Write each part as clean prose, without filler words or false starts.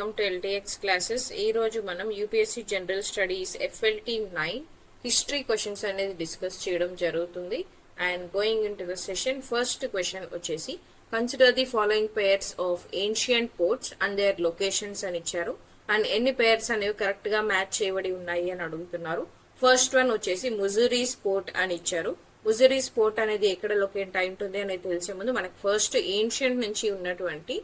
Welcome to LTX classes. ఈ రోజు మనం UPSC general studies FLT 9 history questions అనేది డిస్కస్ చేయడం జరుగుతుంది. And going into the session, first question వచ్చేసి consider the following pairs of ancient ports and their locations అని ఇచ్చారు. And ఎన్ని పేర్స్ అనేవి కరెక్ట్ గా మ్యాచ్ చేయబడి ఉన్నాయి అని అడుగుతున్నారు. ఫస్ట్ వన్ వచ్చేసి ముజురీస్ పోర్ట్ అని ఇచ్చారు. ముజురీస్ పోర్ట్ అనేది ఎక్కడ లొకేట్ అయి ఉంటుంది అనేది తెలిసే ముందు మనకి ఫస్ట్ ఏన్షియంట్ నుంచి ఉన్నటువంటి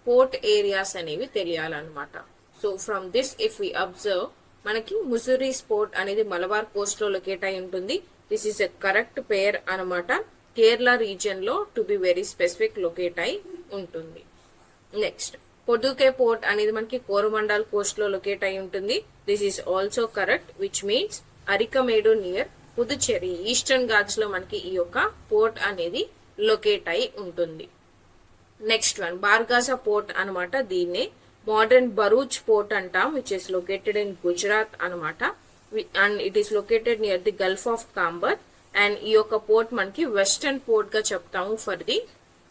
పోర్ట్ ఏరియాస్ అనేవి తెలియాలన్నమాట. So from this if we observe, మనకి ముజురీస్ పోర్ట్ అనేది మలబార్ కోస్ట్ లో లొకేట్ అయి ఉంటుంది. This is a correct pair అనమాట. కేరళ రీజియన్ లో to be very specific locate అయి ఉంటుంది. నెక్స్ట్ పొదుకే పోర్ట్ అనేది మనకి కోరమండల్ కోస్ట్ లో లొకేట్ అయి ఉంటుంది. This is also correct, which means Arikamedu near Puducherry eastern Ghats లో మనకి ఈ యొక్క పోర్ట్ అనేది లొకేట్ అయి ఉంటుంది. నెక్స్ట్ వన్ బార్గాసా పోర్ట్ అనమాట. దీన్నే మోడర్న్ బరూచ్ పోర్ట్ అంటాం, which is located in Gujarat అనమాట. And it is located near the gulf of Khambhat. అండ్ ఈ యొక్క పోర్ట్ మనకి వెస్టర్న్ పోర్ట్ గా చెప్తాము for the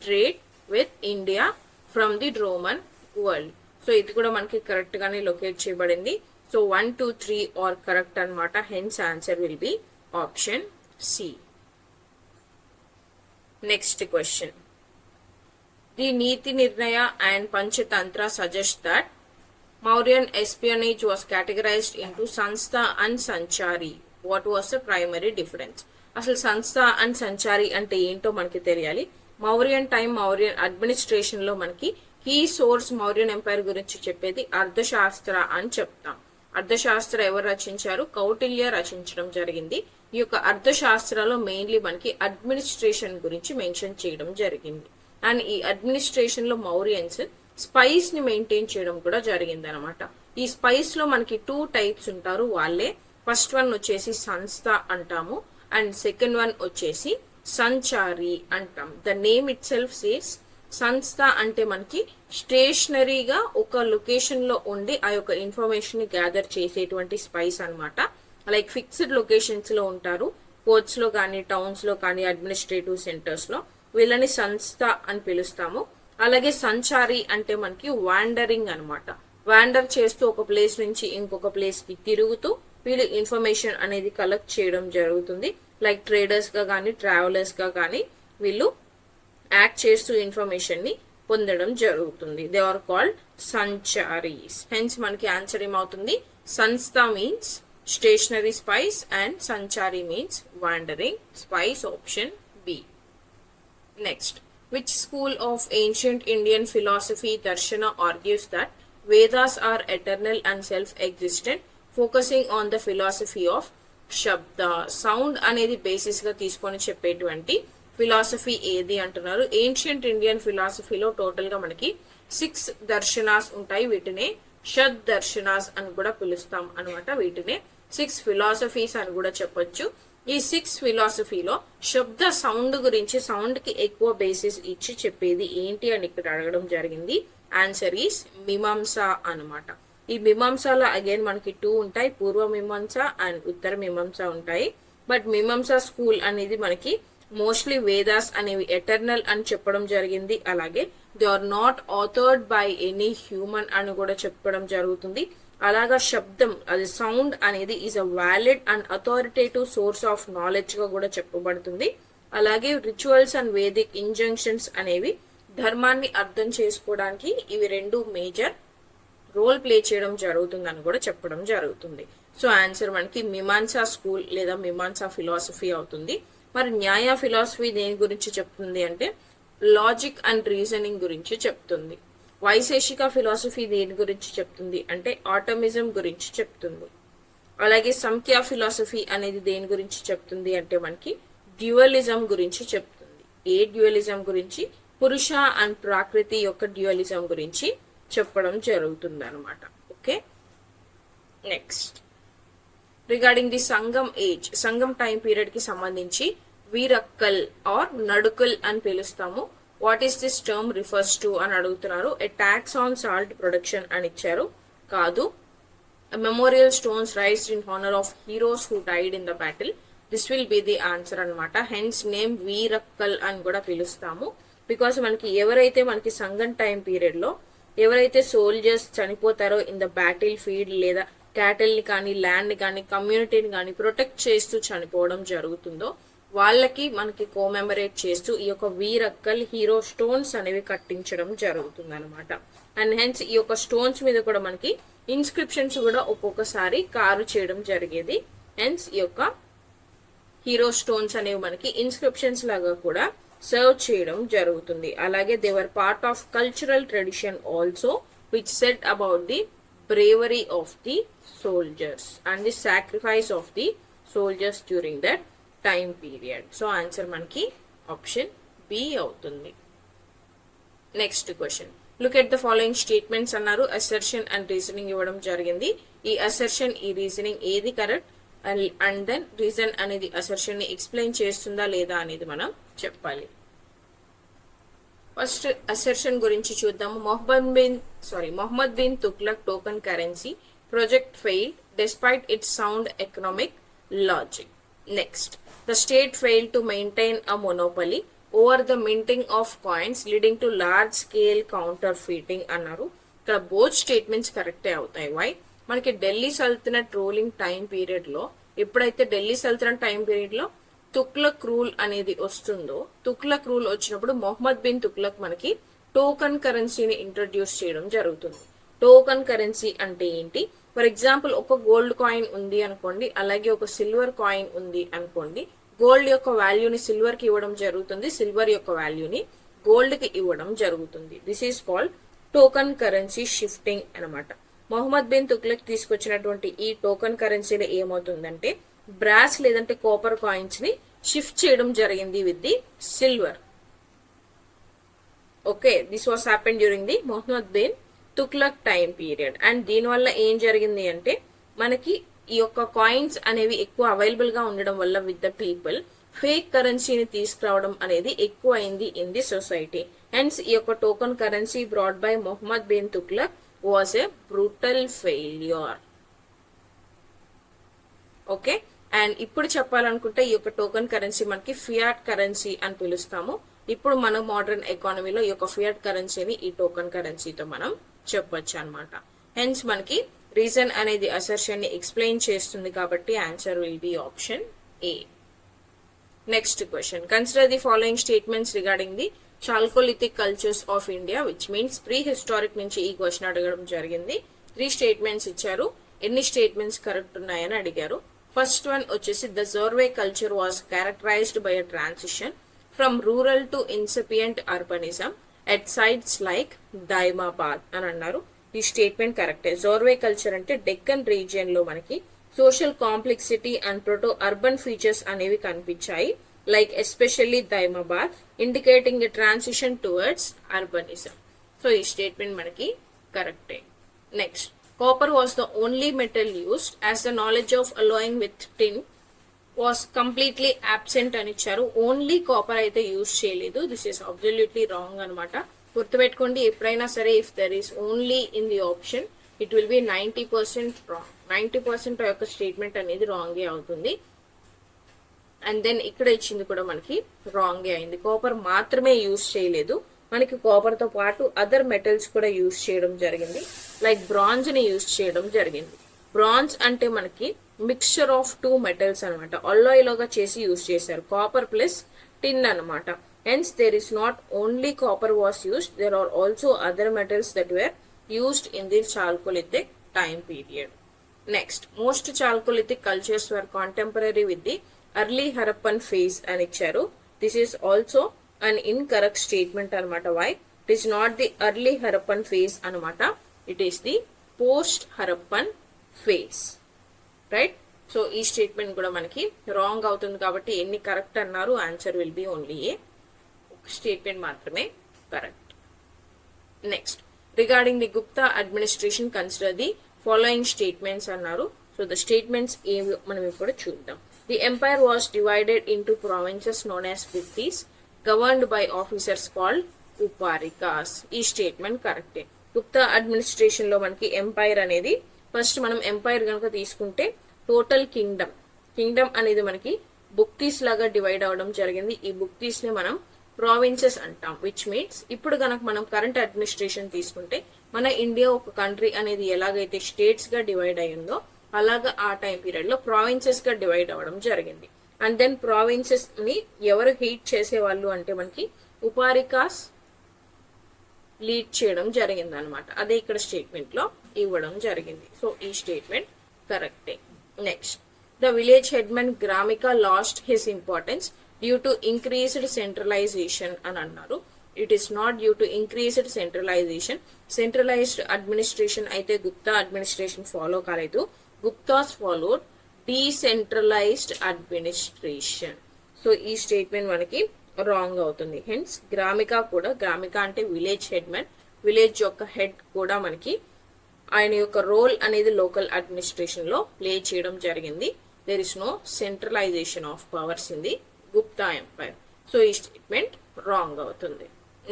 trade with India from the Roman world. So ఇది కూడా మనకి కరెక్ట్ గానే లొకేట్ చేయబడింది. సో 1, 2, 3 ఆర్ కరెక్ట్ అనమాట. Hence answer will be option C. Next question, the Niti Nirnaya and Panchatantra suggest that Mauryan espionage was categorized into Sanstha and Sanchari. What was the primary difference? అసలు సంస్థ and సంచారి అంటే ఏంటో మనకి తెలియాలి. Mauryan time, Mauryan administration లో మనకి key source Mauryan umpire గురించి చెప్పేది అర్థశాస్త్ర అని చెప్తాం. అర్థశాస్త్ర ఎవరు రచించారు? కౌటిల్య రచించడం జరిగింది. ఈ యొక్క అర్థశాస్త్రలో మెయిన్లీ మనకి అడ్మినిస్ట్రేషన్ గురించి మెన్షన్ చేయడం జరిగింది. అండ్ ఈ అడ్మినిస్ట్రేషన్ లో మౌర్యన్స్ స్పైస్ ని మెయింటైన్ చేయడం కూడా జరిగింది అనమాట. ఈ స్పైస్ లో మనకి 2 టైప్స్ ఉంటారు. వాళ్ళే ఫస్ట్ వన్ వచ్చేసి సంస్థ అంటాము, అండ్ సెకండ్ వన్ వచ్చేసి సంచారి అంటాం. The name it self says. సంస్థ అంటే మనకి స్టేషనరీగా ఒక లొకేషన్ లో ఉండి ఆ యొక్క ఇన్ఫర్మేషన్ ని గ్యాదర్ చేసేటువంటి స్పైస్ అనమాట. లైక్ ఫిక్స్డ్ లొకేషన్స్ లో ఉంటారు, పోర్ట్స్ లో కానీ, టౌన్స్ లో కానీ, అడ్మినిస్ట్రేటివ్ సెంటర్స్ లో. వీళ్ళని సంస్థ అని పిలుస్తాము. అలాగే సంచారి అంటే మనకి వాండరింగ్ అనమాట. వాండర్ చేస్తూ ఒక ప్లేస్ నుంచి ఇంకొక ప్లేస్ కి తిరుగుతూ వీళ్ళు ఇన్ఫర్మేషన్ అనేది కలెక్ట్ చేయడం జరుగుతుంది. లైక్ ట్రేడర్స్ గా కానీ, ట్రావెలర్స్ గా కానీ వీళ్ళు యాక్ట్ చేస్తూ ఇన్ఫర్మేషన్ ని పొందడం జరుగుతుంది. దే ఆర్ కాల్డ్ సంచారీస్. హెన్స్ మనకి ఆన్సర్ ఏమవుతుంది? సంస్థ మీన్స్ స్టేషనరీ స్పైస్ అండ్ సంచారి means wandering spies. Option B. Next, which school of ancient Indian philosophy Darshana argues that Vedas are eternal and self-existent, focusing on the philosophy of Shabda? Sound అనేది basis గా తీసుకొని చెప్పేటువంటి philosophy ఏది అంటున్నారు. Ancient Indian ఫిలాసఫీలో total గా మనకి 6 దర్శనాస్ ఉంటాయి. వీటినే షడ్ దర్శనాస్ అని కూడా పిలుస్తాం అనమాట. వీటినే 6 ఫిలాసఫీస్ అని కూడా చెప్పొచ్చు. ఈ 6 ఫిలాసఫీలో శబ్ద సౌండ్ గురించి, సౌండ్ కి ఎక్కువ బేసిస్ ఇచ్చి చెప్పేది ఏంటి అని ఇక్కడ అడగడం జరిగింది. ఆన్సర్ ఈస్ మీమాంస అనమాట. ఈ మీమాంసలో అగైన్ మనకి 2 ఉంటాయి, పూర్వ మీమాంస అండ్ ఉత్తర మీమాంస ఉంటాయి. బట్ మీమాంస స్కూల్ అనేది మనకి మోస్ట్లీ వేదాస్ అనేవి ఎటర్నల్ అని చెప్పడం జరిగింది. అలాగే they are not authored by any human అని కూడా చెప్పడం జరుగుతుంది. అలాగా శబ్దం, అది సౌండ్ అనేది is a valid and authoritative source of knowledge గా కూడా చెప్పబడుతుంది. అలాగే రిచువల్స్ అండ్ వేదిక్ ఇంజంక్షన్స్ అనేవి ధర్మాన్ని అర్థం చేసుకోవడానికి ఇవి 2 మేజర్ రోల్ ప్లే చేయడం జరుగుతుంది అని కూడా చెప్పడం జరుగుతుంది. సో ఆన్సర్ మనకి మీమాంసా స్కూల్ లేదా మీమాంసా ఫిలాసఫీ అవుతుంది. మరి న్యాయ ఫిలాసఫీ దేని గురించి చెప్తుంది అంటే లాజిక్ అండ్ రీజనింగ్ గురించి చెప్తుంది. వైశేషిక ఫిలాసఫీ దేని గురించి చెప్తుంది అంటే ఆటమిజం గురించి చెప్తుంది. అలాగే సంఖ్యా ఫిలాసఫీ అనేది దేని గురించి చెప్తుంది అంటే మనకి డ్యూయలిజం గురించి చెప్తుంది. ఏ డ్యూయలిజం గురించి? పురుష అండ్ ప్రాకృతి యొక్క డ్యూయలిజం గురించి చెప్పడం జరుగుతుంది అనమాట. Okay, next regarding the Sangam age, Sangam time period కి సంబంధించి వీరక్కల్ ఆర్ నడుకల్ అని పిలుస్తాము. What is this term refers to అని అడుగుతున్నారు. ఎ ట్యాక్స్ ఆన్ సాల్ట్ ప్రొడక్షన్ అని ఇచ్చారు. కాదు. Memorial stones raised in honour of heroes who died in the battle. This will be the answer అనమాట. హెన్స్ నేమ్ వీరక్కల్ అని కూడా పిలుస్తాము. బికాస్ మనకి ఎవరైతే మనకి సంగం టైం పీరియడ్ లో ఎవరైతే సోల్జర్స్ చనిపోతారో ఇన్ ద బ్యాటిల్ ఫీల్డ్ లేదా క్యాటిల్ ని కానీ ల్యాండ్ ని కానీ కమ్యూనిటీని కానీ ప్రొటెక్ట్ చేస్తూ చనిపోవడం జరుగుతుందో వాళ్ళకి మనకి కోమెమరేట్ చేస్తూ ఈ యొక్క వీరక్కల్ హీరో స్టోన్స్ అనేవి కట్టించడం జరుగుతుంది అనమాట. అండ్ హెన్స్ ఈ యొక్క స్టోన్స్ మీద కూడా మనకి ఇన్స్క్రిప్షన్స్ కూడా ఒక్కొక్కసారి కారు చేయడం జరిగేది. హెన్స్ ఈ యొక్క హీరో స్టోన్స్ అనేవి మనకి ఇన్స్క్రిప్షన్స్ లాగా కూడా సర్వ్ చేయడం జరుగుతుంది. అలాగే they were part of cultural tradition also which said about the bravery of the soldiers and the sacrifice of the soldiers during that time period. So answer మనకి ఆప్షన్ బి అవుతుంది. Next question, look at the following statements అన్నారు. Assertion and reasoning ఇవ్వడం జరిగింది. ఈ assertion ఈ reasoning ఏది correct and then reason అనేది assertion ని ఎక్స్ప్లెయిన్ చేస్తుందా లేదా అనేది మనం చెప్పాలి. ఫస్ట్ అసర్షన్ గురించి చూద్దాము. Mohammed bin Tughlaq token currency project failed despite its sound economic logic. Next, the state failed to maintain a monopoly over the minting of coins leading to large scale counterfeiting అన్నారు. ఇక్కడ బోత్ స్టేట్మెంట్స్ కరెక్టే అవుతాయి. Why? మనకి Delhi సల్తనట్ ruling time period లో ఎప్పుడైతే Delhi సల్తనట్ time period లో Tughlaq rule అనేది వస్తుందో, తుగ్లక్ రూల్ వచ్చినప్పుడు మొహమ్మద్ బిన్ తుగ్లక్ మనకి టోకన్ కరెన్సీని ఇంట్రడ్యూస్ చేయడం జరుగుతుంది. టోకన్ కరెన్సీ అంటే ఏంటి? ఫర్ ఎగ్జాంపుల్ ఒక గోల్డ్ కాయిన్ ఉంది అనుకోండి, అలాగే ఒక సిల్వర్ కాయిన్ ఉంది అనుకోండి. గోల్డ్ యొక్క వాల్యూని సిల్వర్ కి ఇవ్వడం జరుగుతుంది, సిల్వర్ యొక్క వాల్యూని గోల్డ్ కి ఇవ్వడం జరుగుతుంది. This is called token currency shifting అనమాట. మొహమ్మద్ బిన్ తుగ్లక్ తీసుకొచ్చినటువంటి ఈ టోకన్ కరెన్సీలో ఏమవుతుందంటే బ్రాస్ లేదంటే కాపర్ కాయిన్స్ ని షిఫ్ట్ చేయడం జరిగింది with the silver. Okay, this was happen during the Mohammad bin Tughlaq time period. And దీనివల్ల ఏం జరిగింది అంటే మనకి ఈ యొక్క కాయిన్స్ అనేవి ఎక్కువ అవైలబుల్ గా ఉండడం వల్ల విత్ ద పీపుల్ ఫేక్ కరెన్సీని తీసుకురావడం అనేది ఎక్కువ అయింది ఇన్ ది సొసైటీ. హెన్స్ ఈ యొక్క token currency brought by Mohammad bin Tughlaq was a brutal failure. Okay, and ఇప్పుడు చెప్పాలనుకుంటే ఈ యొక్క టోకన్ కరెన్సీ మనకి ఫియాట్ కరెన్సీ అని పిలుస్తాము. ఇప్పుడు మనం మోడర్న్ ఎకానమీలో ఈ యొక్క ఫియాట్ కరెన్సీని ఈ టోకన్ కరెన్సీతో మనం చెప్పొచ్చు అనమాట. హెన్స్ మనకి రీజన్ అనేది అసర్షన్ ని ఎక్స్ప్లెయిన్ చేస్తుంది కాబట్టి answer will be option A. Next question, consider the following statements regarding the chalcolithic cultures of India which means pre historic నుంచి ఈ క్వశ్చన్ అడగడం జరిగింది. 3 స్టేట్మెంట్స్ ఇచ్చారు. ఎన్ని స్టేట్మెంట్స్ కరెక్ట్ ఉన్నాయని అడిగారు. ఫస్ట్ వన్ వచ్చేసి the Jorwe culture was characterised by a transition from rural to incipient urbanism at sites like Daimabad అని అన్నారు. ఈ స్టేట్మెంట్ కరెక్టే. జోర్వే కల్చర్ అంటే డెక్కన్ రీజియన్ లో మనకి social complexity and proto urban features అనేవి కనిపించాయి, like especially Daimabad, indicating a transition towards urbanism. So ఈ స్టేట్మెంట్ మనకి కరెక్టే. Next, copper was the only metal used as the knowledge of alloying with tin was completely absent అని ఇచ్చారు. Only copper అయితే use చేయలేదు. This is absolutely wrong అనమాట. గుర్తుపెట్టుకోండి, ఎప్పుడైనా సరే if there is only in the option it will be 90% wrong. 90% యొక్క statement అనేది రాంగే అవుతుంది. అండ్ దెన్ ఇక్కడ ఇచ్చింది కూడా మనకి రాంగే అయింది. కాపర్ మాత్రమే యూజ్ చేయలేదు, మనకి కాపర్ తో పాటు అదర్ మెటల్స్ కూడా యూజ్ చేయడం జరిగింది, లైక్ బ్రాంజ్ ని యూజ్ చేయడం జరిగింది. బ్రాంజ్ అంటే మనకి మిక్స్చర్ ఆఫ్ 2 మెటల్స్ అనమాట. అల్లాయిలోగా చేసి యూజ్ చేశారు, కాపర్ ప్లస్ టిన్ అనమాట. Hence there is not only copper was used, there are also other metals that were used in the chalcolithic time period. Next, most chalcolithic cultures were contemporary with the early Harappan phase అని ఇచ్చారు. This is also an incorrect statement అనమాట. Why? It is not the early Harappan phase అనమాట, it is the post Harappan phase. Right? So ఈ statement కూడా మనకి wrong అవుతుంది కాబట్టి ఎన్ని కరెక్ట్ అన్నారు, answer will be only A. ఒక స్టేట్మెంట్ మాత్రమే correct. Next, regarding the Gupta administration consider the following statements అన్నారు. సో ద స్టేట్మెంట్స్ ఏవి మనం ఇప్పుడు చూద్దాం. The empire was divided into provinces known as పిత్టీస్ గవర్న్డ్ బై ఆఫీసర్స్ కాల్డ్ ఉపారికాస్. ఈ స్టేట్మెంట్ కరెక్టే. గుప్తా అడ్మినిస్ట్రేషన్ లో మనకి ఎంపైర్ అనేది, ఫస్ట్ మనం ఎంపైర్ కనుక తీసుకుంటే టోటల్ కింగ్డమ్ అనేది మనకి బుక్తీస్ లాగా డివైడ్ అవడం జరిగింది. ఈ బుక్తీస్ ని మనం ప్రావిన్సెస్ అంటాం, విచ్ మీన్స్ ఇప్పుడు కనుక మనం కరెంట్ అడ్మినిస్ట్రేషన్ తీసుకుంటే మన ఇండియా ఒక కంట్రీ అనేది ఎలాగైతే స్టేట్స్ గా డివైడ్ అయ్యిందో అలాగా ఆ టైం పీరియడ్ లో ప్రావిన్సెస్ గా డివైడ్ అవ్వడం జరిగింది. అండ్ దెన్ ప్రావిన్సెస్ ని ఎవరు హీట్ చేసేవాళ్ళు అంటే మనకి ఉపారికాస్ లీడ్ చేయడం జరిగింది అనమాట. అదే ఇక్కడ స్టేట్మెంట్ లో ఇవ్వడం జరిగింది. సో ఈ స్టేట్మెంట్ కరెక్టే. Next, the village headman gramika lost his importance due to increased centralisation అని అన్నారు. It is not due to increased centralisation. Centralised administration అయితే గుప్తా అడ్మినిస్ట్రేషన్ ఫాలో కాలేదు. Guptas followed decentralised administration. So ఈ స్టేట్మెంట్ మనకి రాంగ్ అవుతుంది. హెన్స్ గ్రామిక కూడా, గ్రామిక అంటే విలేజ్ హెడ్మన్, విలేజ్ యొక్క హెడ్ కూడా మనకి ఆయన యొక్క రోల్ అనేది లోకల్ అడ్మినిస్ట్రేషన్ లో ప్లే చేయడం జరిగింది. There is no centralisation of powers in the Gupta empire. So ఈ స్టేట్మెంట్ రాంగ్ అవుతుంది.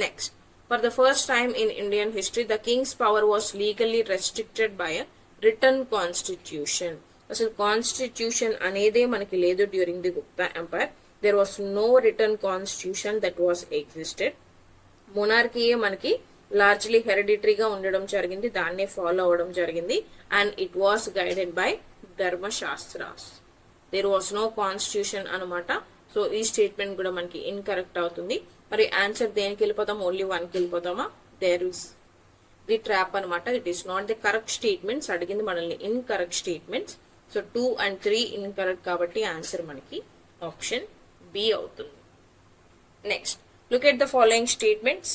Next, for the first time in Indian history the king's power was legally restricted by a written constitution. అసలు constitution అనేదే మనకి లేదు during the Gupta empire. there was no written constitution that was existed. మొనార్కీయే మనకి largely హెరిడిటరీగా ఉండడం జరిగింది, దాన్నే ఫాలో అవడం జరిగింది. And it was guided by Dharmashastras. There was no constitution అనమాట. సో ఈ స్టేట్మెంట్ కూడా మనకి ఇన్కరెక్ట్ అవుతుంది. మరి ఆన్సర్ దేనికి వెళ్ళిపోతాం? ఓన్లీ వన్ కి వెళ్ళిపోతామా? దేర్ ఇస్ ది ట్రాప్ అనమాట. It is not the correct statements. అడిగింది మనల్ని incorrect statements. So 2 and 3 incorrect కాబట్టి ఆన్సర్ మనకి ఆప్షన్ బి అవుతుంది. Next, look at the following statements.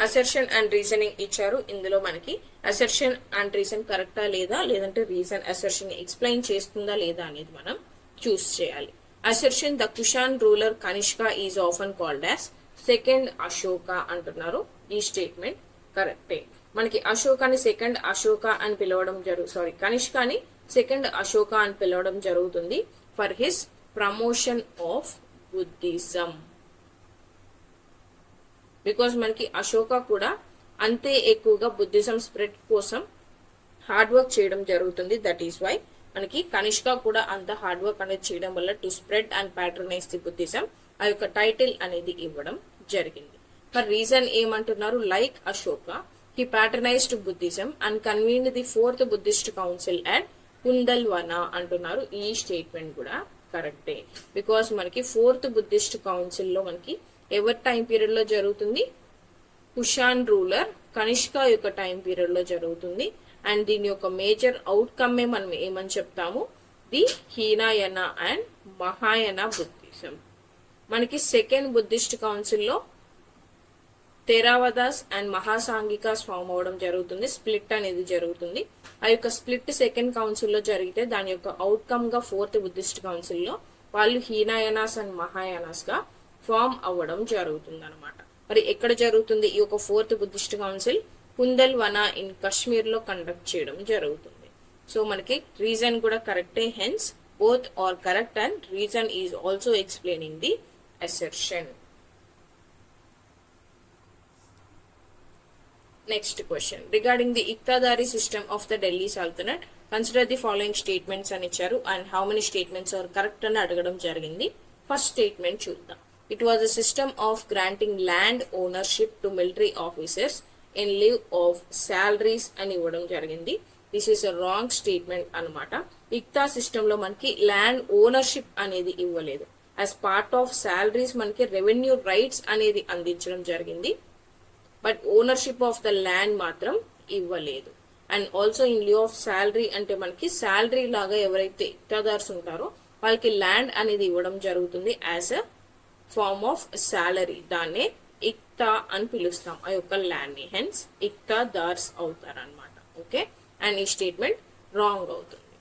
Assertion and reasoning ఇచ్చారు. ఇందులో మనకి అసెర్షన్ అండ్ రీజన్ కరెక్టా లేదా, లేదంటే రీజన్ అసెర్షన్ ఎక్స్ప్లెయిన్ చేస్తుందా లేదా అనేది మనం చూస్ చేయాలి. Assertion, the Kushan ruler Kanishka is often called as second Ashoka అంటున్నారు. ఈ స్టేట్మెంట్ కరెక్టే. మనకి అశోకాని సెకండ్ అశోక అని పిలవడం కనిష్కాని సెకండ్ అశోక అని పిలవడం జరుగుతుంది for his promotion of Buddhism. Because మనకి అశోక కూడా అంతే ఎక్కువగా బుద్ధిజం స్ప్రెడ్ కోసం హార్డ్ వర్క్ చేయడం జరుగుతుంది. దట్ ఈస్ వై మనకి కనిష్క కూడా అంత హార్డ్ వర్క్ అనేది చేయడం వల్ల to spread and patronise the Buddhism ఆ యొక్క టైటిల్ అనేది ఇవ్వడం జరిగింది. ఫర్ రీజన్ ఏమంటున్నారు? Like Ashoka he patronised Buddhism and convened the 4th Buddhist council at Kundalvana అంటున్నారు. ఈ స్టేట్మెంట్ కూడా కరెక్టే. బికాస్ మనకి 4th బుద్ధిస్ట్ కౌన్సిల్ లో మనకి ఎవరి టైం పీరియడ్ లో జరుగుతుంది? కుషాన్ రూలర్ కనిష్క యొక్క టైం పీరియడ్ లో జరుగుతుంది. అండ్ దీని యొక్క మేజర్ అవుట్కమ్ మనం ఏమని చెప్తాము? The Hinayana and Mahayana Buddhism. మనకి 2nd బుద్ధిస్ట్ కౌన్సిల్ లో థెరావదాస్ అండ్ మహాసాంఘికాస్ ఫామ్ అవడం జరుగుతుంది. స్ప్లిట్ అనేది జరుగుతుంది. ఆ యొక్క స్ప్లిట్ 2nd కౌన్సిల్ లో జరిగితే దాని యొక్క అవుట్కమ్ గా 4th బుద్ధిస్ట్ కౌన్సిల్ లో వాళ్ళు హీనాయనాస్ అండ్ మహాయానాస్ గా ఫామ్ అవ్వడం జరుగుతుంది అనమాట. మరి ఎక్కడ జరుగుతుంది ఈ యొక్క 4th Buddhist council? Kundalvana in Kashmir లో కండక్ట్ చేయడం జరుగుతుంది. సో మనకి రీజన్ కూడా కరెక్టే. Hence both are correct and reason is also explaining the assertion. Next question. Regarding the Iqtidari system of the Delhi Sultanate, consider the following statements అని ఇచ్చారు and how many statements are correct అని అడగడం జరిగింది. First statement చూద్దాం. It was a system of granting land ownership to military officers in lieu of salaries అని ఇవ్వడం జరిగింది. This is a wrong statement అనమాట. ఇక్తా సిస్టమ్ లో మనకి ల్యాండ్ ఓనర్షిప్ అనేది ఇవ్వలేదు. యాజ్ పార్ట్ ఆఫ్ సాలరీస్ మనకి రెవెన్యూ రైట్స్ అనేది అందించడం జరిగింది. But ownership of the land మాత్రం ఇవ్వలేదు. And also in Liu of salary అంటే మనకి శాలరీ లాగా ఎవరైతే ఇక్తాదార్స్ ఉంటారో వాళ్ళకి ల్యాండ్ అనేది ఇవ్వడం జరుగుతుంది as a form of salary. దాన్నే ఇక్తా అని పిలుస్తాం ఆ యొక్క ల్యాండ్ ని. హెన్స్ ఇక్తాదార్స్ అవుతారు అనమాట. ఓకే, అండ్ ఈ స్టేట్మెంట్ రాంగ్ అవుతుంది.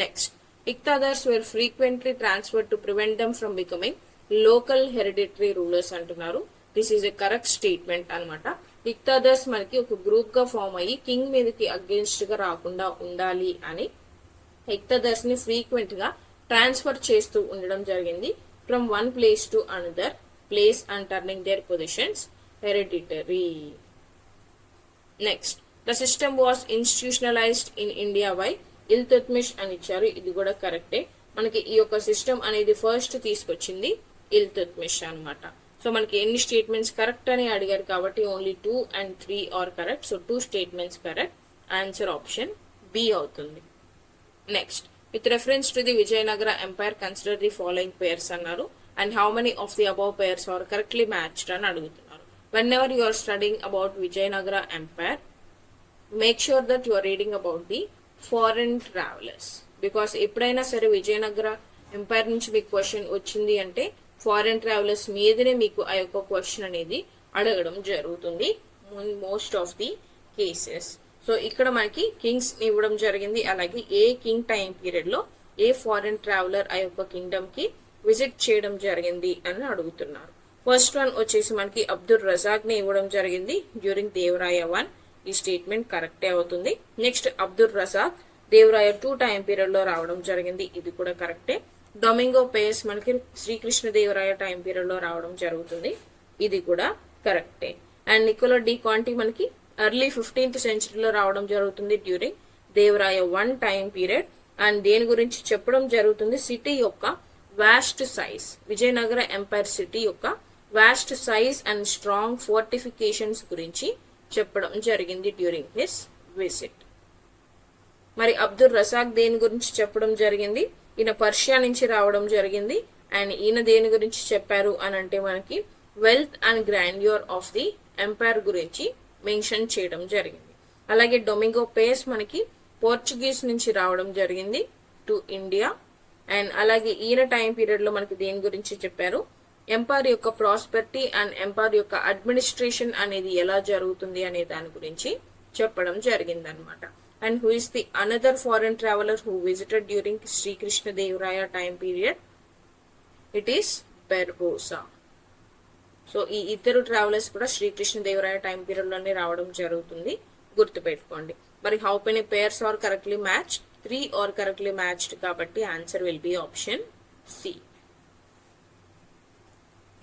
Next, iqtadars were frequently transferred to prevent them from becoming local hereditary rulers అంటున్నారు. This is a correct statement అనమాట. ఇక్తాదర్స్ మనకి ఒక గ్రూప్ గా ఫామ్ అయ్యి కింగ్ మీదకి అగేన్స్ట్ గా రాకుండా ఉండాలి అని ఇక్తాదర్స్ ని ఫ్రీక్వెంట్ గా ట్రాన్స్ఫర్ చేస్తూ ఉండడం జరిగింది from one place to another place and turning there positions hereditary. Next, the system was institutionalised in India by Iltutmish అని ఇచ్చారు. ఇది కూడా కరెక్టే. మనకి ఈ యొక్క సిస్టమ్ అనేది ఫస్ట్ తీసుకొచ్చింది ఇల్తుత్మిష్ అనమాట. సో మనకి ఎన్ని స్టేట్మెంట్స్ కరెక్ట్ అని అడిగారు కాబట్టి only 2 and 3 are correct. So 2 statements correct. Answer option B అవుతుంది. Next, with reference to the Vijayanagara empire consider the following pairs అన్నారు. And how many of the above pairs are correctly matched అని అడుగుతున్నారు. Whenever you are studying about Vijayanagara empire, make sure that you are reading about the foreign travellers. Because ఎప్పుడైనా సరే Vijayanagara umpire నుంచి మీకు question వచ్చింది అంటే foreign travellers మీదనే మీకు ఆ యొక్క క్వశ్చన్ అనేది అడగడం జరుగుతుంది most of the cases. So ఇక్కడ మనకి కింగ్స్ ఇవ్వడం జరిగింది. అలాగే ఏ కింగ్ టైం పీరియడ్ లో ఏ ఫారెన్ ట్రావెలర్ ఆ యొక్క కింగ్డమ్ కి విజిట్ చేయడం జరిగింది అని అడుగుతున్నారు. ఫస్ట్ వన్ వచ్చేసి మనకి అబ్దుల్ రజాక్ ని ఇవ్వడం జరిగింది డ్యూరింగ్ దేవరాయ 1. ఈ స్టేట్మెంట్ కరెక్టే అవుతుంది. Next, Abdul Razak Devaraya 2 time period లో రావడం జరిగింది. ఇది కూడా కరెక్టే. డొమింగో పేస్ మనకి శ్రీకృష్ణ దేవరాయ టైం పీరియడ్ లో రావడం జరుగుతుంది. ఇది కూడా కరెక్టే. అండ్ నికోలా డి కాంటి మనకి ఎర్లీ 15th సెంచరీలో రావడం జరుగుతుంది during Devaraya 1 time period. And దేని గురించి చెప్పడం జరుగుతుంది, సిటీ యొక్క vast size, Vijayanagara empire city యొక్క vast size and strong fortifications గురించి చెప్పడం జరిగింది డ్యూరింగ్ హిస్ విజిట్. మరి అబ్దుల్ రజాక్ దేని గురించి చెప్పడం జరిగింది, ఈయన పర్షియా నుంచి రావడం జరిగింది. అండ్ ఈయన దేని గురించి చెప్పారు అని అంటే మనకి wealth and grandeur of the empire గురించి మెన్షన్ చేయడం జరిగింది. అలాగే డొమింగో పేస్ మనకి పోర్చుగీస్ నుంచి రావడం జరిగింది టు ఇండియా. అండ్ అలాగే ఈయన టైం పీరియడ్ లో మనకి దేని గురించి చెప్పారు, ఎంపైర్ యొక్క ప్రాస్పెరిటీ అండ్ ఎంపైర్ యొక్క అడ్మినిస్ట్రేషన్ అనేది ఎలా జరుగుతుంది అనే దాని గురించి చెప్పడం జరిగింది అనమాట. And who is the another foreign traveller who visited during Srikrishna Devaraya time period, it is Barbosa. So ఈ ఇద్దరు ట్రావెలర్స్ కూడా శ్రీకృష్ణ దేవరాయ టైం పీరియడ్ లోనే రావడం జరుగుతుంది, గుర్తుపెట్టుకోండి. మరి how many pairs are correctly match, 3 are correctly matched కాబట్టి answer will be option C.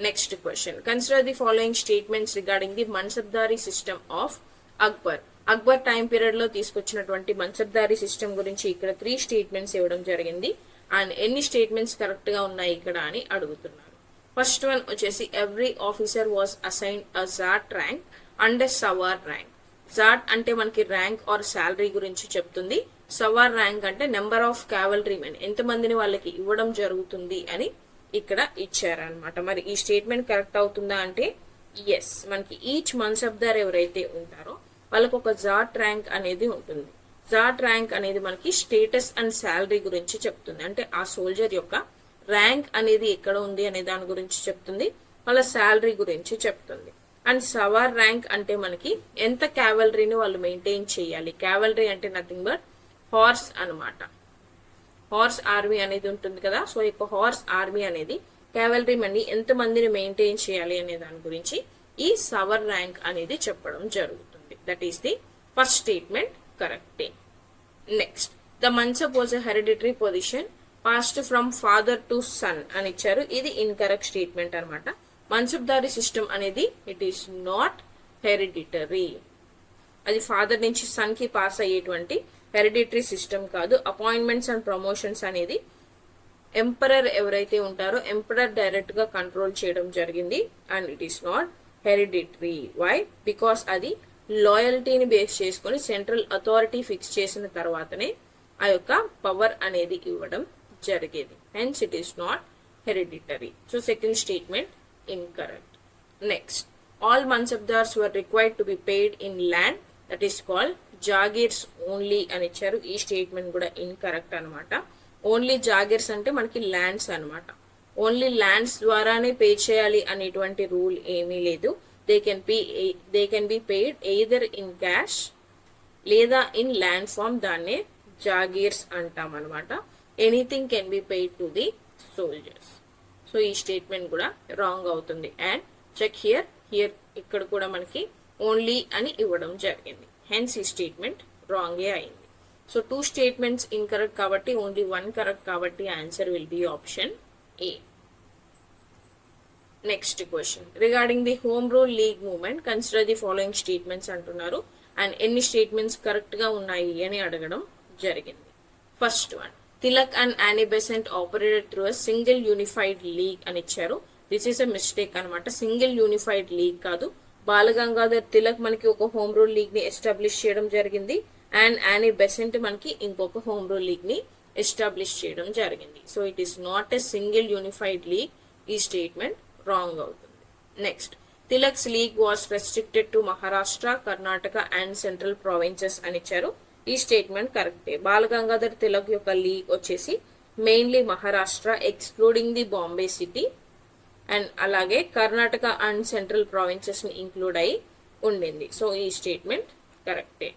Next question, consider the following statements regarding the mansabdari system of Akbar. Akbar time period లో తీసుకొచ్చినటువంటి మన్సబ్దారీ సిస్టమ్ గురించి ఇక్కడ 3 స్టేట్మెంట్స్ ఇవ్వడం జరిగింది. అండ్ ఎన్ని స్టేట్మెంట్స్ కరెక్ట్ గా ఉన్నాయి ఇక్కడ అని అడుగుతున్నారు. ఫస్ట్ వన్ వచ్చేసి every officer was assign a zat rank and sawar rank. Zat అంటే మనకి ర్యాంక్ ఆర్ శాలరీ గురించి చెప్తుంది. సవార్ ర్యాంక్ అంటే నెంబర్ ఆఫ్ క్యావలరీ మెన్, ఎంతమందిని వాళ్ళకి ఇవ్వడం జరుగుతుంది అని ఇక్కడ ఇచ్చారనమాట. మరి ఈ స్టేట్మెంట్ కరెక్ట్ అవుతుందా అంటే ఎస్. మనకి ఈచ్ మన్సబ్దార్ ఎవరైతే ఉంటారో వాళ్ళకు ఒక జాట్ ర్యాంక్ అనేది ఉంటుంది. జాట్ ర్యాంక్ అనేది మనకి స్టేటస్ అండ్ శాలరీ గురించి చెప్తుంది. అంటే ఆ సోల్జర్ యొక్క ర్యాంక్ అనేది ఎక్కడ ఉంది అనే దాని గురించి చెప్తుంది, వాళ్ళ శాలరీ గురించి చెప్తుంది. అండ్ సవార్ ర్యాంక్ అంటే మనకి ఎంత క్యావలరీని వాళ్ళు మెయింటైన్ చేయాలి. క్యావలరీ అంటే నథింగ్ బట్ హార్స్ అనమాట. హార్స్ ఆర్మీ అనేది ఉంటుంది కదా, సో ఈ హార్స్ ఆర్మీ అనేది క్యావలరీ మంది ఎంత మందిని మెయింటైన్ చేయాలి అనే దాని గురించి ఈ సవర్ ర్యాంక్ అనేది చెప్పడం జరుగుతుంది. That is the first statement కరెక్టే. Next, the mansab was a hereditary position passed from father to son అని ఇచ్చారు. ఇది ఇన్కరెక్ట్ స్టేట్మెంట్ అనమాట. మన్సబ్దారీ సిస్టమ్ అనేది ఇట్ ఈస్ నాట్ హెరిడిటరీ. అది ఫాదర్ నుంచి సన్ కి పాస్ అయ్యేటువంటి హెరిడిటరీ సిస్టమ్ కాదు. అపాయింట్మెంట్స్ అండ్ ప్రమోషన్స్ అనేది ఎంపరర్ ఎవరైతే ఉంటారో ఎంపరర్ డైరెక్ట్ గా కంట్రోల్ చేయడం జరిగింది. And it is not hereditary. Why? Because అది లాయల్టీని బేస్ చేసుకుని సెంట్రల్ అథారిటీ ఫిక్స్ చేసిన తర్వాతనే ఆ యొక్క పవర్ అనేది ఇవ్వడం జరిగేది. Hence it is not hereditary. So second statement incorrect. Next, all mansabdars were required to be paid in land, that is called jagirs only అని ఇచ్చారు. ఈ స్టేట్మెంట్ కూడా ఇన్కరెక్ట్ అనమాట. ఓన్లీ జాగిర్స్ అంటే మనకి ల్యాండ్స్ అనమాట. ఓన్లీ ల్యాండ్స్ ద్వారానే పే చేయాలి అనేటువంటి రూల్ ఏమీ లేదు. They can be paid either in cash లేదా ఇన్ ల్యాండ్ ఫామ్, దాన్నే జాగిర్స్ అంటాం అనమాట. Anything can be paid to the soldiers. So ఈ స్టేట్మెంట్ కూడా రాంగ్ అవుతుంది. అండ్ చెక్ హియర్ ఇక్కడ కూడా మనకి ఓన్లీ అని ఇవ్వడం జరిగింది. హెన్స్ ఈ స్టేట్మెంట్ రాంగే అయింది. సో 2 స్టేట్మెంట్స్ ఇన్కరెక్ట్ కాబట్టి ఓన్లీ 1 కరెక్ట్ కాబట్టి answer will be option A. Next question, regarding the home rule league movement consider the following statements అంటున్నారు. అండ్ ఎన్ని స్టేట్మెంట్స్ కరెక్ట్ గా ఉన్నాయి అని అడగడం జరిగింది. First one, Tilak and Annie Besant operated through a single unified league అని ఇచ్చారు. This is a mistake అనమాట. సింగిల్ యూనిఫైడ్ లీగ్ కాదు. బాలగంగాధర్ తిలక్ మనకి ఒక హోమ్ రూల్ లీగ్ ని ఎస్టాబ్లిష్ చేయడం జరిగింది అండ్ యానీ బెసెంట్ మనకి ఇంకొక హోమ్ రూల్ లీగ్ ని ఎస్టాబ్లిష్ చేయడం జరిగింది. So it is not a single unified league. ఈ స్టేట్మెంట్ రాంగ్ అవుతుంది. Next, Tilak's league was restricted to Maharashtra, Karnataka and central provinces అని ఇచ్చారు. ఈ స్టేట్మెంట్ కరెక్టే. బాలగంగాధర్ తిలక్ యొక్క లీగ్ వచ్చేసి mainly Maharashtra excluding the Bombay city and అలాగే కర్ణాటక అండ్ సెంట్రల్ ప్రావిన్సెస్ ని ఇంక్లూడ్ అయి ఉండింది. సో ఈ స్టేట్మెంట్ కరెక్టే.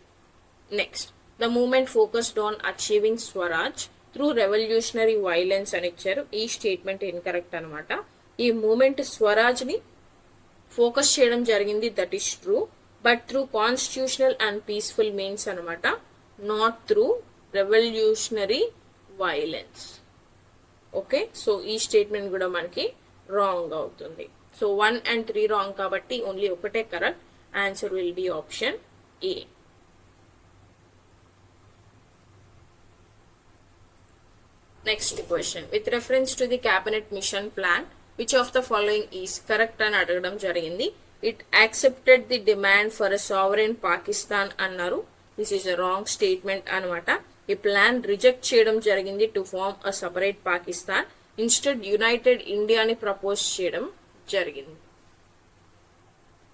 Next, the movement focused on achieving Swaraj through revolutionary violence అని ఇచ్చారు. ఈ స్టేట్మెంట్ ఇన్కరెక్ట్ అనమాట. ఈ మూవ్మెంట్ స్వరాజ్ ని ఫోకస్ చేయడం జరిగింది, that is true, but through constitutional and peaceful means అనమాట, not through revolutionary violence. Okay, so ఈ స్టేట్మెంట్ కూడా మనకి రాంగ్ అవుతుంది. సో 1 and 3 రాంగ్ కాబట్టి ఓన్లీ ఒకటే correct. Answer will be option A. Next question, with reference to the cabinet mission plan which of the following is correct అని అడగడం జరిగింది. It accepted the demand for a sovereign Pakistan అన్నారు. This is a wrong statement అనమాట. ఈ plan reject చేయడం జరిగింది to form a separate Pakistan. Instead united ఇండియాని propose చేయడం జరిగింది.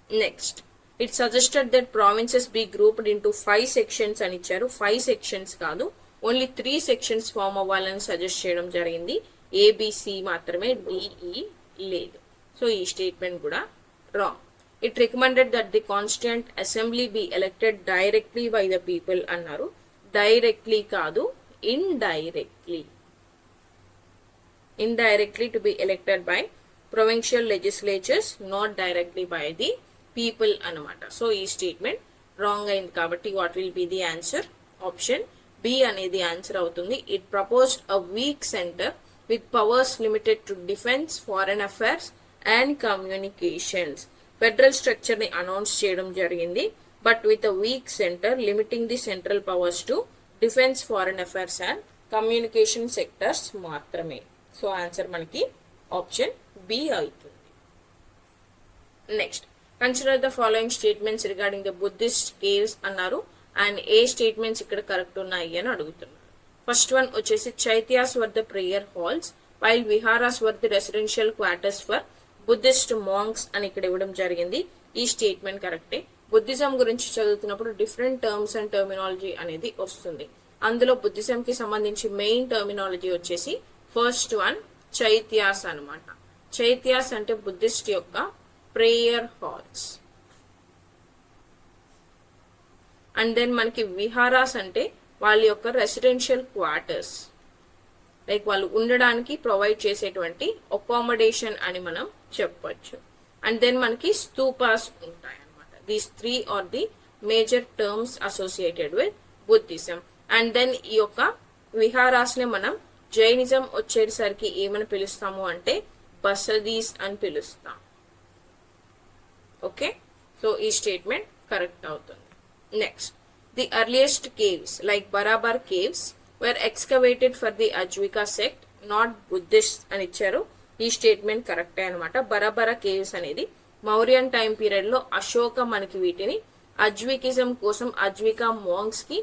Next, it suggested that provinces be grouped into 5 sections అని ఇచ్చారు. 5 సెక్షన్స్ కాదు, ఓన్లీ 3 సెక్షన్స్ ఫామ్ అవ్వాలని సజెస్ట్ చేయడం జరిగింది. ఏబిసి మాత్రమే, డిఈ లేదు. సో ఈ స్టేట్మెంట్ కూడా wrong. It recommended that the constituent assembly B elected directly by the people అన్నారు. డైరెక్ట్లీ కాదు, indirectly. Indirectly to be elected by provincial legislatures, not directly by the people అనమాట. So ఈ statement wrong అయింది కాబట్టి what will be the answer? Option B అనేది answer అవుతుంది. It proposed a weak centre with powers limited to defence, foreign affairs and communications. Federal structure ని announce చేయడం జరిగింది, but with a weak centre limiting the central powers to defence, foreign affairs and communication sectors మాత్రమే. So answer మనకి option B అవుతుంది. Next, consider the following statements regarding the Buddhist caves అన్నారు and A statements ఇక్కడ correct ఉన్నాయి అని అడుగుతున్నారు. First one వచ్చేసి chaityas were the prayer halls while viharas were the residential quarters for Buddhist monks అని ఇక్కడ ఇవ్వడం జరిగింది. ఈ స్టేట్మెంట్ కరెక్టే. బుద్ధిజం గురించి చదువుతున్నప్పుడు డిఫరెంట్ టర్మ్స్ అండ్ టర్మినాలజీ అనేది వస్తుంది. అందులో బుద్ధిజం కి సంబంధించి మెయిన్ టర్మినాలజీ వచ్చేసి ఫస్ట్ వన్ చైత్యాస్ అనమాట. చైత్యాస్ అంటే బుద్ధిస్ట్ యొక్క ప్రేయర్ హాల్స్. అండ్ దెన్ మనకి విహారాస్ అంటే వాళ్ళ యొక్క రెసిడెన్షియల్ క్వార్టర్స్, లైక్ వాళ్ళు ఉండడానికి ప్రొవైడ్ చేసేటువంటి అకామిడేషన్ అని మనం చెప్పొచ్చు. అండ్ దెన్ మనకి స్తూపాస్ ఉంటాయి అనమాట. These 3 are the major terms associated with Buddhism. And then ఈ యొక్క విహారాస్ ని మనం జైనిజం వచ్చేసరికి ఏమని పిలుస్తాము అంటే బసదీస్ అని పిలుస్తాం. ఓకే, సో ఈ స్టేట్మెంట్ కరెక్ట్ అవుతుంది. Next, the earliest caves like Barabar caves were excavated for the Ajivika sect, not Buddhist అని ఇచ్చారు. ఈ స్టేట్మెంట్ కరెక్టే అనమాట. బరాబర కేవ్స్ అనేది మౌర్యన్ టైం పీరియడ్ లో అశోక మనకి వీటిని అజ్వికిజం కోసం అజ్వికా మాంగ్స్ కి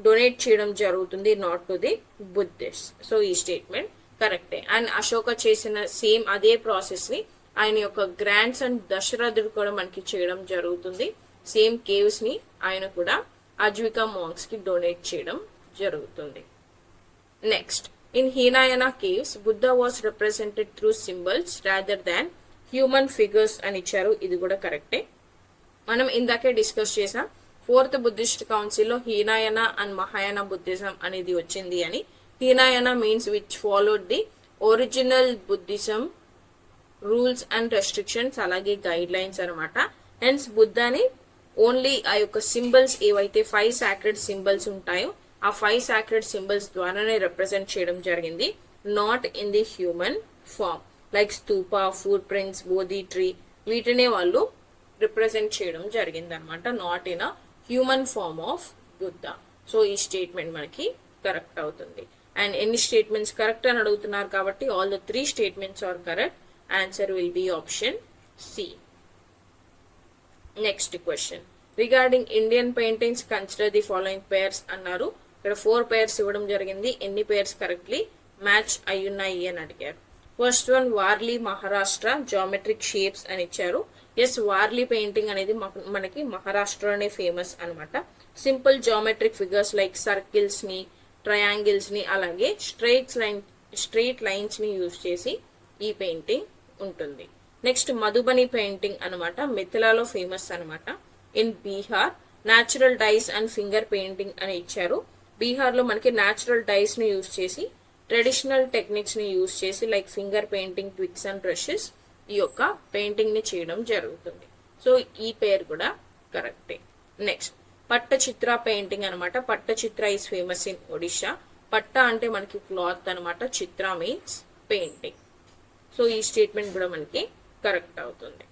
డొనేట్ చేయడం జరుగుతుంది, not to the Buddhist. So ఈ స్టేట్మెంట్ కరెక్టే. అండ్ అశోక చేసిన సేమ్ అదే ప్రాసెస్ ని ఆయన యొక్క గ్రాండ్ సన్ దశరథుడు కూడా మనకి చేయడం జరుగుతుంది. సేమ్ కేవ్స్ ని ఆయన కూడా అజ్వికా మాంగ్స్ కి డొనేట్ చేయడం జరుగుతుంది. Next, in Hinayana caves Buddha was represented through symbols rather than human figures అని ఇచ్చారు. ఇది కూడా కరెక్టే. మనం ఇందాకే డిస్కస్ చేసాం 4th బుద్ధిస్ట్ కౌన్సిల్ లో హీనాయన అండ్ మహాయాన బుద్ధిజం అనేది వచ్చింది అని. Hinayana means which followed the original Buddhism rules and restrictions అలాగే గైడ్ లైన్స్ అనమాట. హెన్స్ బుద్ధాని ఓన్లీ ఆ యొక్క సింబల్స్ ఏవైతే 5 సాక్రెడ్ సింబల్స్ ఉంటాయో ఆ 5 సాక్రెడ్ సింబల్స్ ద్వారానే రిప్రజెంట్ చేయడం జరిగింది, not in the human form like stupa, footprints, Bodhi tree, వీటినే వాళ్ళు రిప్రజెంట్ చేయడం జరిగింది అనమాట, not in a human form of Buddha. So ఈ స్టేట్మెంట్ మనకి కరెక్ట్ అవుతుంది. అండ్ ఎన్ని స్టేట్మెంట్స్ కరెక్ట్ అని అడుగుతున్నారు కాబట్టి all the 3 statements are correct. Answer will be option C. Next question. Regarding Indian paintings, consider the following pairs అన్నారు. ఇక్కడ 4 pairs ఇవ్వడం జరిగింది. ఎన్ని pairs కరెక్ట్లీ మ్యాచ్ అయ్యున్నాయి అని అడిగారు. First one Warli Maharashtra geometric shapes అని ఇచ్చారు. ఎస్, వార్లీ పెయింటింగ్ అనేది మనకి మహారాష్ట్రలోనే ఫేమస్ అనమాట. Simple geometric figures like circles ని, ట్రయాంగిల్స్ ని, అలాగే స్ట్రైట్ లైన్స్ ని యూజ్ చేసి ఈ పెయింటింగ్ ఉంటుంది. నెక్స్ట్ మధుబని పెయింటింగ్ అనమాట, మిథిలాలో ఫేమస్ అనమాట. In Bihar natural dice and finger painting అని ఇచ్చారు. బీహార్ లో మనకి న్యాచురల్ డైస్ ని యూజ్ చేసి, ట్రెడిషనల్ టెక్నిక్స్ ని యూజ్ చేసి like finger painting, twigs and brushes ఈ యొక్క పెయింటింగ్ ని చేయడం జరుగుతుంది. సో ఈ పేరు కూడా కరెక్టే. నెక్స్ట్ పట్టచిత్ర పెయింటింగ్ అనమాట. Pattachitra is famous in Odisha. పట్ట అంటే మనకి క్లాత్ అనమాట, చిత్ర మీన్స్ పెయింటింగ్. సో ఈ స్టేట్మెంట్ కూడా మనకి కరెక్ట్ అవుతుంది.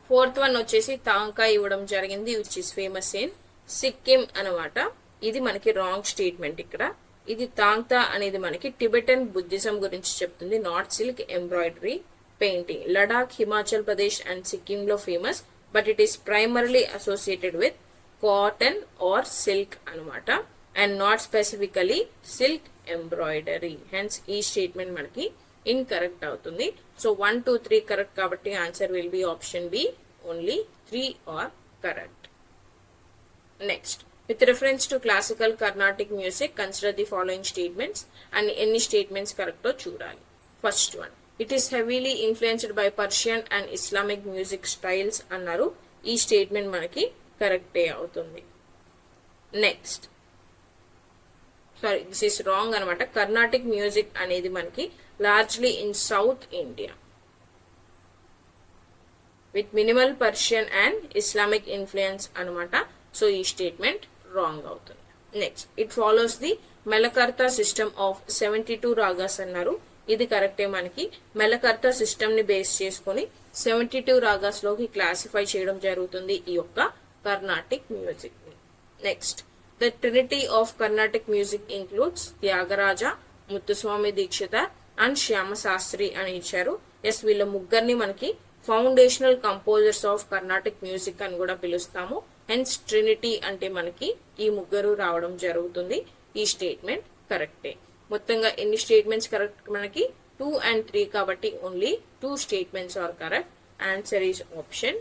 ఫోర్త్ వన్ వచ్చేసి తాంకా ఇవ్వడం జరిగింది, which is famous in Sikkim అనమాట. ఇది మనకి రాంగ్ స్టేట్మెంట్. ఇక్కడ ఇది తాంగ్తా అనేది మనకి టిబెటన్ బుద్ధిజం గురించి చెప్తుంది. Not silk embroidery painting. Ladakh, Himachal Pradesh and Sikkim లో famous, but it is primarily associated with cotton or silk అనమాట, and not specifically silk embroidery. Hence ఈ స్టేట్మెంట్ మనకి ఇన్కరెక్ట్ అవుతుంది. సో 1, 2, 3 కరెక్ట్ కాబట్టి answer will be option B. Only 3 are correct. Next, with reference to classical Carnatic music, consider the following statements and any statements correct చూడాలి. First one, it is heavily influenced by Persian and Islamic music styles అన్నారు. ఈ statement మనకి కరెక్టే అవుతుంది. Next, sorry, this is wrong అనమాట. Carnatic music అనేది మనకి largely in south India with minimal Persian and Islamic influence అనమాట. సో ఈ స్టేట్మెంట్ రాంగ్ అవుతుంది. Next, it follows the melakarta system of 72 ragas అన్నారు. ఇది కరెక్టే. మనకి మెలకర్తా సిస్టమ్ ని బేస్ చేసుకుని 72 రాగాస్ లోకి క్లాసిఫై చేయడం జరుగుతుంది ఈ యొక్క కర్ణాటిక్ మ్యూజిక్ ని. Next, the trinity of Carnatic music includes Tyagaraja, Muthuswami Dikshitar and Shyama Shastri అని ఇచ్చారు. ఎస్, వీళ్ళ ముగ్గురిని మనకి foundational composers of Carnatic music అని కూడా పిలుస్తాము. హెన్స్ ట్రినిటీ అంటే మనకి ఈ ముగ్గురు రావడం జరుగుతుంది. ఈ స్టేట్మెంట్ కరెక్టే. మొత్తంగా ఎన్ని స్టేట్మెంట్స్ కరెక్ట్ మనకి 2 and 3 కాబట్టి only 2 statements are correct. Answer is option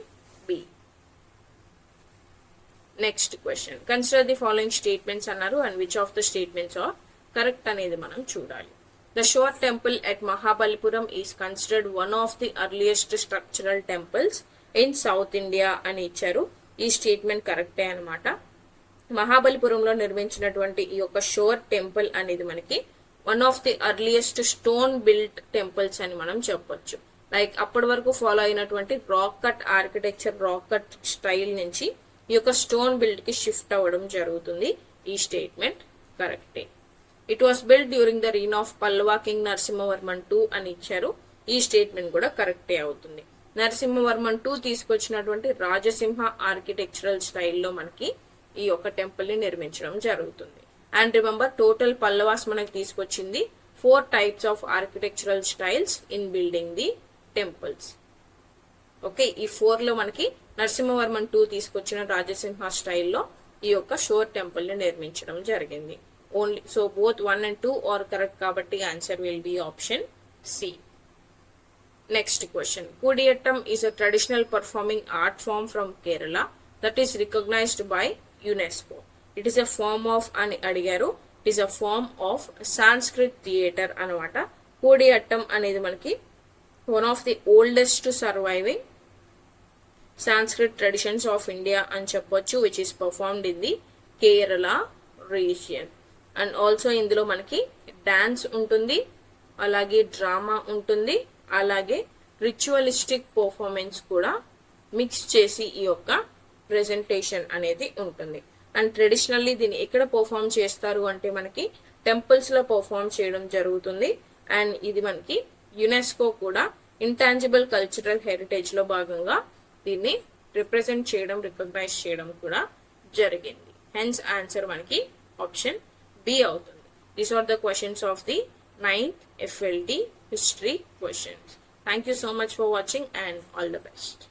B. Next question, consider the following statements అన్నారు and which of the statements are correct అనేది మనం చూడాలి. The Shore Temple at Mahabalipuram is considered one of the earliest structural temples in South India అని ఇచ్చారు. ఈ statement కరెక్టే అనమాట. మహాబలిపురంలో నిర్మించినటువంటి ఈ యొక్క షోర్ టెంపుల్ అనేది మనకి one of the earliest stone built temples అని మనం చెప్పొచ్చు. లైక్ అప్పటి వరకు ఫాలో అయినటువంటి rock cut architecture, rock cut style నుంచి ఈ యొక్క స్టోన్ బిల్డ్ కి షిఫ్ట్ అవ్వడం జరుగుతుంది. ఈ స్టేట్మెంట్ కరెక్టే. It was build during the reign of Pallava king Narasimhavarman II అని ఇచ్చారు. ఈ స్టేట్మెంట్ కూడా కరెక్టే అవుతుంది. నరసింహవర్మన్ II తీసుకొచ్చినటువంటి రాజసింహ ఆర్కిటెక్చరల్ స్టైల్లో మనకి ఈ యొక్క టెంపుల్ ని నిర్మించడం జరుగుతుంది. అండ్ రిమెంబర్, టోటల్ పల్లవాస్ మనకి తీసుకొచ్చింది 4 types of architectural styles in building the temples. Okay, ఈ 4 లో మనకి నరసింహవర్మన్ II తీసుకొచ్చిన రాజసింహ స్టైల్లో ఈ యొక్క షోర్ టెంపుల్ ని నిర్మించడం జరిగింది. Only so both 1 and 2 are correct కాబట్టి answer will be option C. Next question. Kudiyattam is a traditional performing art form from Kerala that is recognized by UNESCO. It is a form of ani adigaru. It is a form of Sanskrit theatre anamata. Kudiyattam anedi manaki one of the oldest surviving Sanskrit traditions of India అని చెప్పొచ్చు, which is performed in the Kerala region. And also ఇందులో మనకి dance ఉంటుంది, అలాగే drama ఉంటుంది, అలాగే ritualistic performance కూడా mix చేసి ఈ యొక్క ప్రెజెంటేషన్ అనేది ఉంటుంది. అండ్ ట్రెడిషనల్లీ దీన్ని ఎక్కడ పర్ఫార్మ్ చేస్తారు అంటే మనకి టెంపుల్స్ లో పర్ఫార్మ్ చేయడం జరుగుతుంది. అండ్ ఇది మనకి యునెస్కో కూడా ఇంటాంజిబుల్ కల్చరల్ హెరిటేజ్ లో భాగంగా దీన్ని రిప్రజెంట్ చేయడం, రికగ్నైజ్ చేయడం కూడా జరిగింది. హెన్స్ ఆన్సర్ మనకి ఆప్షన్ బి అవుతుంది. These are the questions of the 9th FLT history questions. Thank you so much for watching and all the best.